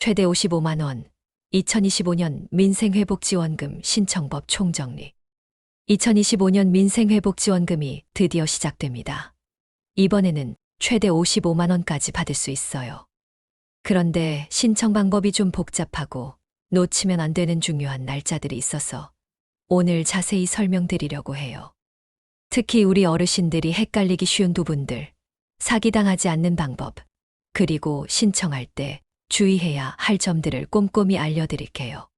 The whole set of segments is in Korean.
최대 55만 원. 2025년 민생회복지원금 신청법 총정리. 2025년 민생회복지원금이 드디어 시작됩니다. 이번에는 최대 55만 원까지 받을 수 있어요. 그런데 신청 방법이 좀 복잡하고 놓치면 안 되는 중요한 날짜들이 있어서 오늘 자세히 설명드리려고 해요. 특히 우리 어르신들이 헷갈리기 쉬운 부분들, 사기당하지 않는 방법, 그리고 신청할 때 주의해야 할 점들을 꼼꼼히 알려드릴게요.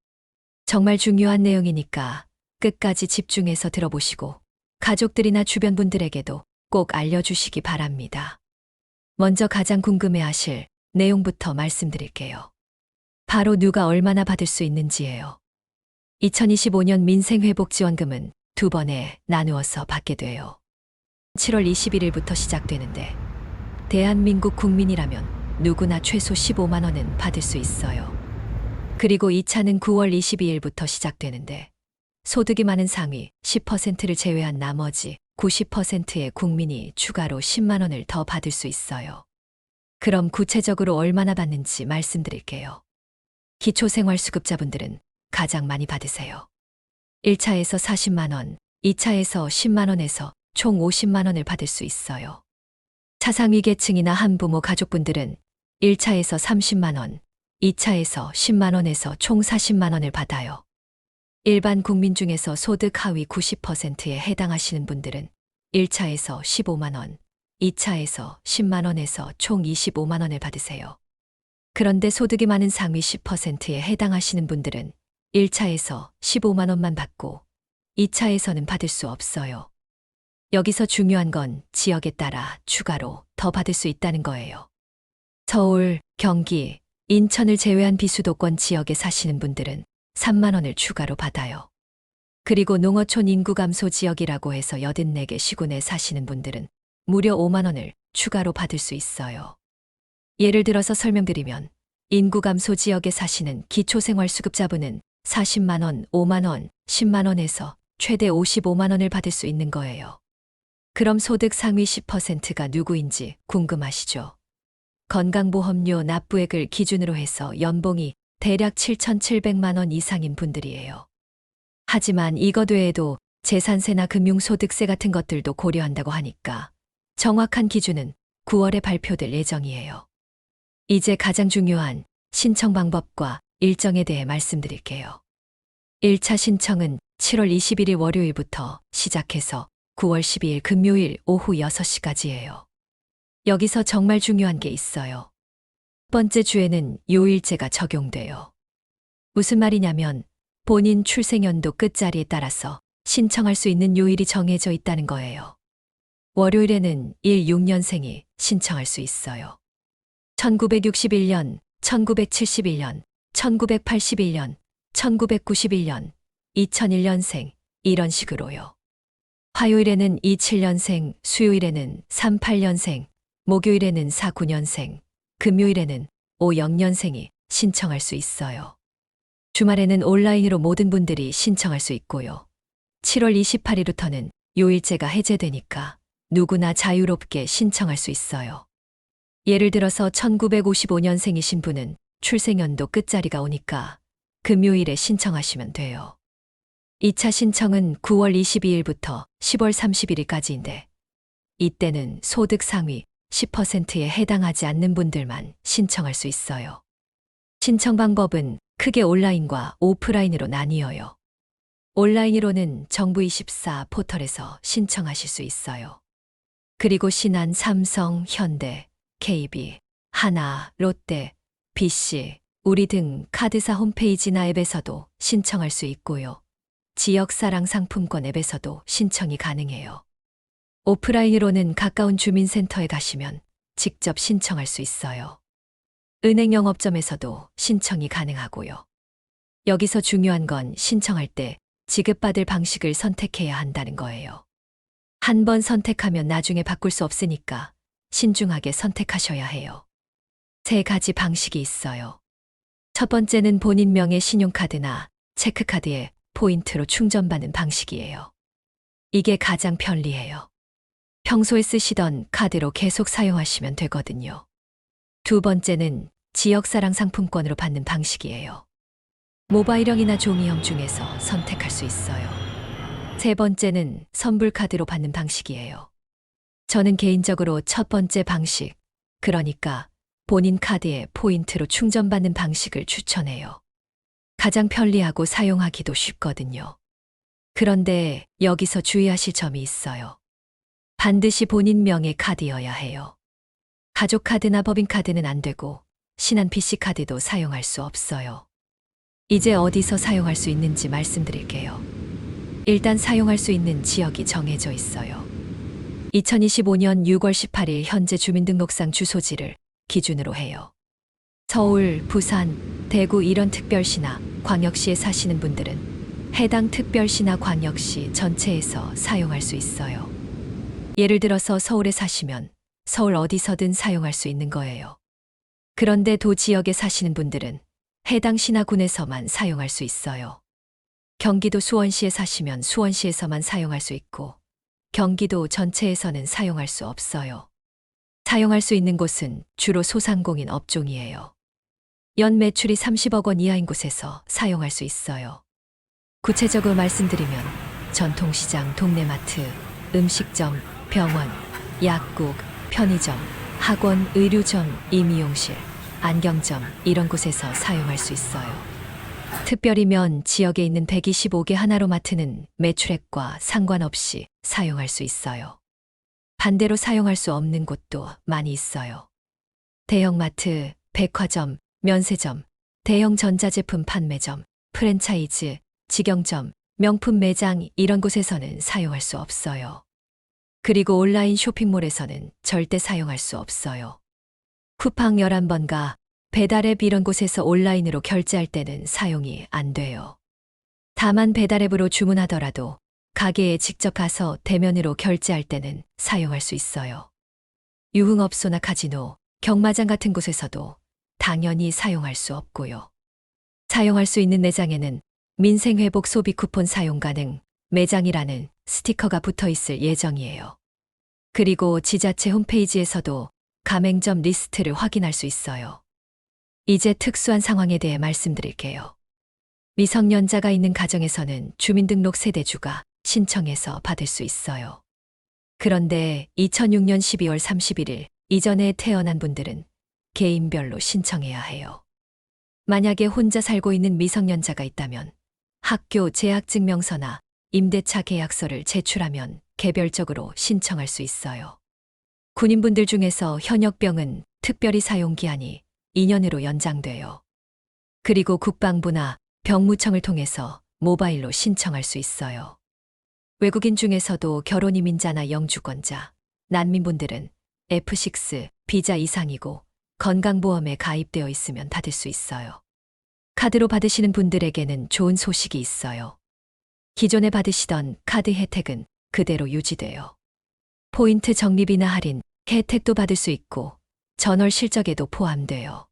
정말 중요한 내용이니까 끝까지 집중해서 들어보시고 가족들이나 주변 분들에게도 꼭 알려주시기 바랍니다. 먼저 가장 궁금해하실 내용부터 말씀드릴게요. 바로 누가 얼마나 받을 수 있는지예요. 2025년 민생회복지원금은 두 번에 나누어서 받게 돼요. 7월 21일부터 시작되는데 대한민국 국민이라면 누구나 최소 15만 원은 받을 수 있어요. 그리고 2차는 9월 22일부터 시작되는데 소득이 많은 상위 10%를 제외한 나머지 90%의 국민이 추가로 10만 원을 더 받을 수 있어요. 그럼 구체적으로 얼마나 받는지 말씀드릴게요. 기초생활수급자분들은 가장 많이 받으세요. 1차에서 40만 원, 2차에서 10만 원에서 총 50만 원을 받을 수 있어요. 차상위계층이나 한부모 가족분들은 1차에서 30만 원, 2차에서 10만 원에서 총 40만 원을 받아요. 일반 국민 중에서 소득 하위 90%에 해당하시는 분들은 1차에서 15만 원, 2차에서 10만 원에서 총 25만 원을 받으세요. 그런데 소득이 많은 상위 10%에 해당하시는 분들은 1차에서 15만 원만 받고 2차에서는 받을 수 없어요. 여기서 중요한 건 지역에 따라 추가로 더 받을 수 있다는 거예요. 서울, 경기, 인천을 제외한 비수도권 지역에 사시는 분들은 3만 원을 추가로 받아요. 그리고 농어촌 인구 감소 지역이라고 해서 84개 시군에 사시는 분들은 무려 5만 원을 추가로 받을 수 있어요. 예를 들어서 설명드리면 인구 감소 지역에 사시는 기초생활수급자분은 40만 원, 5만 원, 10만 원에서 최대 55만 원을 받을 수 있는 거예요. 그럼 소득 상위 10%가 누구인지 궁금하시죠? 건강보험료 납부액을 기준으로 해서 연봉이 대략 7,700만 원 이상인 분들이에요. 하지만 이것 외에도 재산세나 금융소득세 같은 것들도 고려한다고 하니까 정확한 기준은 9월에 발표될 예정이에요. 이제 가장 중요한 신청 방법과 일정에 대해 말씀드릴게요. 1차 신청은 7월 21일 월요일부터 시작해서 9월 12일 금요일 오후 6시까지예요. 여기서 정말 중요한 게 있어요. 첫 번째 주에는 요일제가 적용돼요. 무슨 말이냐면 본인 출생연도 끝자리에 따라서 신청할 수 있는 요일이 정해져 있다는 거예요. 월요일에는 16년생이 신청할 수 있어요. 1961년, 1971년, 1981년, 1991년, 2001년생 이런 식으로요. 화요일에는 27년생, 수요일에는 38년생, 목요일에는 49년생, 금요일에는 50년생이 신청할 수 있어요. 주말에는 온라인으로 모든 분들이 신청할 수 있고요. 7월 28일부터는 요일제가 해제되니까 누구나 자유롭게 신청할 수 있어요. 예를 들어서 1955년생이신 분은 출생연도 끝자리가 오니까 금요일에 신청하시면 돼요. 2차 신청은 9월 22일부터 10월 31일까지인데 이때는 소득 상위 10%에 해당하지 않는 분들만 신청할 수 있어요. 신청 방법은 크게 온라인과 오프라인으로 나뉘어요. 온라인으로는 정부24 포털에서 신청하실 수 있어요. 그리고 신한, 삼성, 현대, KB, 하나, 롯데, BC, 우리 등 카드사 홈페이지나 앱에서도 신청할 수 있고요. 지역사랑 상품권 앱에서도 신청이 가능해요. 오프라인으로는 가까운 주민센터에 가시면 직접 신청할 수 있어요. 은행 영업점에서도 신청이 가능하고요. 여기서 중요한 건 신청할 때 지급받을 방식을 선택해야 한다는 거예요. 한 번 선택하면 나중에 바꿀 수 없으니까 신중하게 선택하셔야 해요. 3가지 방식이 있어요. 첫 번째는 본인 명의 신용카드나 체크카드에 포인트로 충전받는 방식이에요. 이게 가장 편리해요. 평소에 쓰시던 카드로 계속 사용하시면 되거든요. 두 번째는 지역사랑 상품권으로 받는 방식이에요. 모바일형이나 종이형 중에서 선택할 수 있어요. 세 번째는 선불카드로 받는 방식이에요. 저는 개인적으로 첫 번째 방식, 그러니까 본인 카드에 포인트로 충전받는 방식을 추천해요. 가장 편리하고 사용하기도 쉽거든요. 그런데 여기서 주의하실 점이 있어요. 반드시 본인 명의 카드여야 해요. 가족카드나 법인카드는 안 되고 신한 PC카드도 사용할 수 없어요. 이제 어디서 사용할 수 있는지 말씀드릴게요. 일단 사용할 수 있는 지역이 정해져 있어요. 2025년 6월 18일 현재 주민등록상 주소지를 기준으로 해요. 서울, 부산, 대구 이런 특별시나 광역시에 사시는 분들은 해당 특별시나 광역시 전체에서 사용할 수 있어요. 예를 들어서 서울에 사시면 서울 어디서든 사용할 수 있는 거예요. 그런데 도 지역에 사시는 분들은 해당 시나 군에서만 사용할 수 있어요. 경기도 수원시에 사시면 수원시에서만 사용할 수 있고 경기도 전체에서는 사용할 수 없어요. 사용할 수 있는 곳은 주로 소상공인 업종이에요. 연 매출이 30억 원 이하인 곳에서 사용할 수 있어요. 구체적으로 말씀드리면 전통시장, 동네마트, 음식점, 병원, 약국, 편의점, 학원, 의류점, 임미용실, 안경점 이런 곳에서 사용할 수 있어요. 특별히면 지역에 있는 125개 하나로마트는 매출액과 상관없이 사용할 수 있어요. 반대로 사용할 수 없는 곳도 많이 있어요. 대형마트, 백화점, 면세점, 대형 전자제품 판매점, 프랜차이즈, 직영점, 명품 매장 이런 곳에서는 사용할 수 없어요. 그리고 온라인 쇼핑몰에서는 절대 사용할 수 없어요. 쿠팡 11번가, 배달앱 이런 곳에서 온라인으로 결제할 때는 사용이 안 돼요. 다만 배달앱으로 주문하더라도 가게에 직접 가서 대면으로 결제할 때는 사용할 수 있어요. 유흥업소나 카지노, 경마장 같은 곳에서도 당연히 사용할 수 없고요. 사용할 수 있는 매장에는 민생회복 소비 쿠폰 사용 가능 매장이라는 스티커가 붙어 있을 예정이에요. 그리고 지자체 홈페이지에서도 가맹점 리스트를 확인할 수 있어요. 이제 특수한 상황에 대해 말씀드릴게요. 미성년자가 있는 가정에서는 주민등록 세대주가 신청해서 받을 수 있어요. 그런데 2006년 12월 31일 이전에 태어난 분들은 개인별로 신청해야 해요. 만약에 혼자 살고 있는 미성년자가 있다면 학교 재학증명서나 임대차 계약서를 제출하면 개별적으로 신청할 수 있어요. 군인분들 중에서 현역병은 특별히 사용기한이 2년으로 연장돼요. 그리고 국방부나 병무청을 통해서 모바일로 신청할 수 있어요. 외국인 중에서도 결혼 이민자나 영주권자, 난민분들은 F6 비자 이상이고 건강보험에 가입되어 있으면 받을 수 있어요. 카드로 받으시는 분들에게는 좋은 소식이 있어요. 기존에 받으시던 카드 혜택은 그대로 유지돼요. 포인트 적립이나 할인, 혜택도 받을 수 있고 전월 실적에도 포함돼요.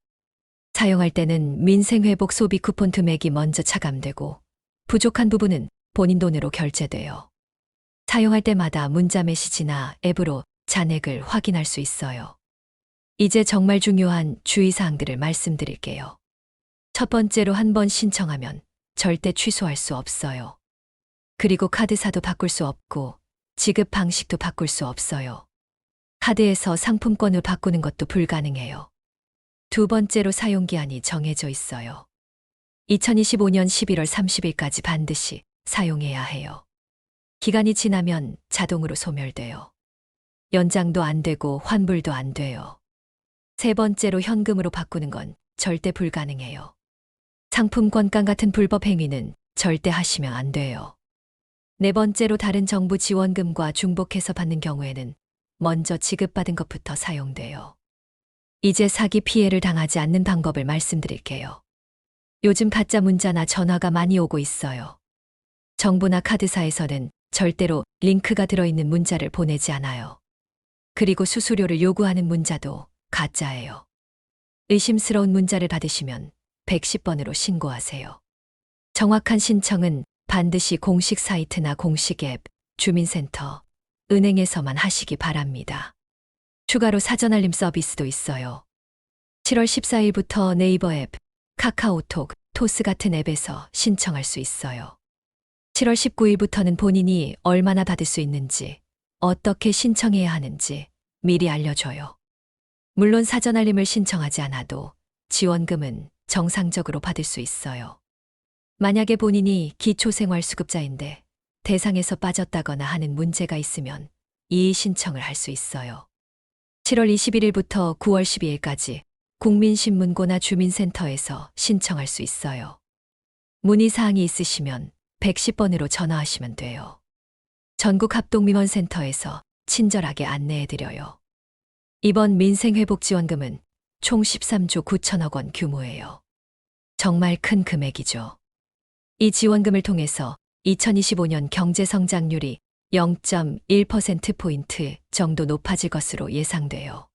사용할 때는 민생회복 소비 쿠폰 금액이 먼저 차감되고 부족한 부분은 본인 돈으로 결제돼요. 사용할 때마다 문자 메시지나 앱으로 잔액을 확인할 수 있어요. 이제 정말 중요한 주의사항들을 말씀드릴게요. 첫 번째로 한 번 신청하면 절대 취소할 수 없어요. 그리고 카드사도 바꿀 수 없고 지급 방식도 바꿀 수 없어요. 카드에서 상품권을 바꾸는 것도 불가능해요. 두 번째로 사용기한이 정해져 있어요. 2025년 11월 30일까지 반드시 사용해야 해요. 기간이 지나면 자동으로 소멸돼요. 연장도 안 되고 환불도 안 돼요. 세 번째로 현금으로 바꾸는 건 절대 불가능해요. 상품권감 같은 불법 행위는 절대 하시면 안 돼요. 네 번째로 다른 정부 지원금과 중복해서 받는 경우에는 먼저 지급받은 것부터 사용돼요. 이제 사기 피해를 당하지 않는 방법을 말씀드릴게요. 요즘 가짜 문자나 전화가 많이 오고 있어요. 정부나 카드사에서는 절대로 링크가 들어있는 문자를 보내지 않아요. 그리고 수수료를 요구하는 문자도 가짜예요. 의심스러운 문자를 받으시면 110번으로 신고하세요. 정확한 신청은 반드시 공식 사이트나 공식 앱, 주민센터, 은행에서만 하시기 바랍니다. 추가로 사전 알림 서비스도 있어요. 7월 14일부터 네이버 앱, 카카오톡, 토스 같은 앱에서 신청할 수 있어요. 7월 19일부터는 본인이 얼마나 받을 수 있는지, 어떻게 신청해야 하는지 미리 알려줘요. 물론 사전 알림을 신청하지 않아도 지원금은 정상적으로 받을 수 있어요. 만약에 본인이 기초생활수급자인데 대상에서 빠졌다거나 하는 문제가 있으면 이의 신청을 할 수 있어요. 7월 21일부터 9월 12일까지 국민신문고나 주민센터에서 신청할 수 있어요. 문의사항이 있으시면 110번으로 전화하시면 돼요. 전국 합동민원센터에서 친절하게 안내해드려요. 이번 민생회복지원금은 총 13조 9천억 원 규모예요. 정말 큰 금액이죠. 이 지원금을 통해서 2025년 경제성장률이 0.1%포인트 정도 높아질 것으로 예상돼요.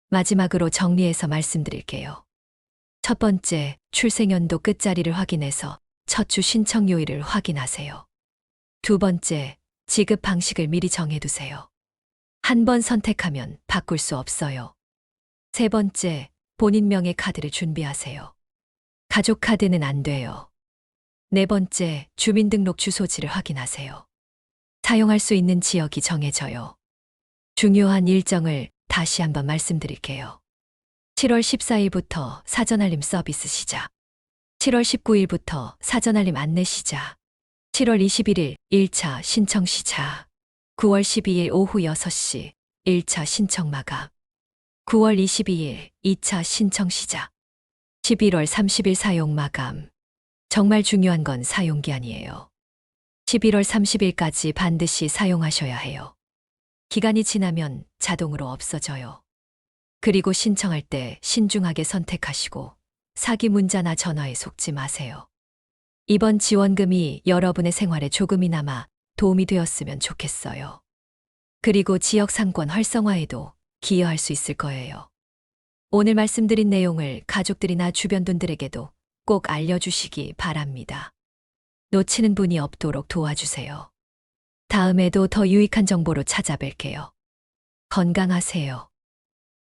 마지막으로 정리해서 말씀드릴게요. 첫 번째, 출생연도 끝자리를 확인해서 첫 주 신청 요일을 확인하세요. 두 번째, 지급 방식을 미리 정해두세요. 한 번 선택하면 바꿀 수 없어요. 세 번째, 본인 명의 카드를 준비하세요. 가족 카드는 안 돼요. 네 번째, 주민등록 주소지를 확인하세요. 사용할 수 있는 지역이 정해져요. 중요한 일정을 다시 한번 말씀드릴게요. 7월 14일부터 사전알림 서비스 시작. 7월 19일부터 사전알림 안내 시작. 7월 21일 1차 신청 시작. 9월 12일 오후 6시 1차 신청 마감. 9월 22일 2차 신청 시작. 11월 30일 사용 마감. 정말 중요한 건 사용기한이에요. 11월 30일까지 반드시 사용하셔야 해요. 기간이 지나면 자동으로 없어져요. 그리고 신청할 때 신중하게 선택하시고 사기 문자나 전화에 속지 마세요. 이번 지원금이 여러분의 생활에 조금이나마 도움이 되었으면 좋겠어요. 그리고 지역 상권 활성화에도 기여할 수 있을 거예요. 오늘 말씀드린 내용을 가족들이나 주변 분들에게도 꼭 알려주시기 바랍니다. 놓치는 분이 없도록 도와주세요. 다음에도 더 유익한 정보로 찾아뵐게요. 건강하세요.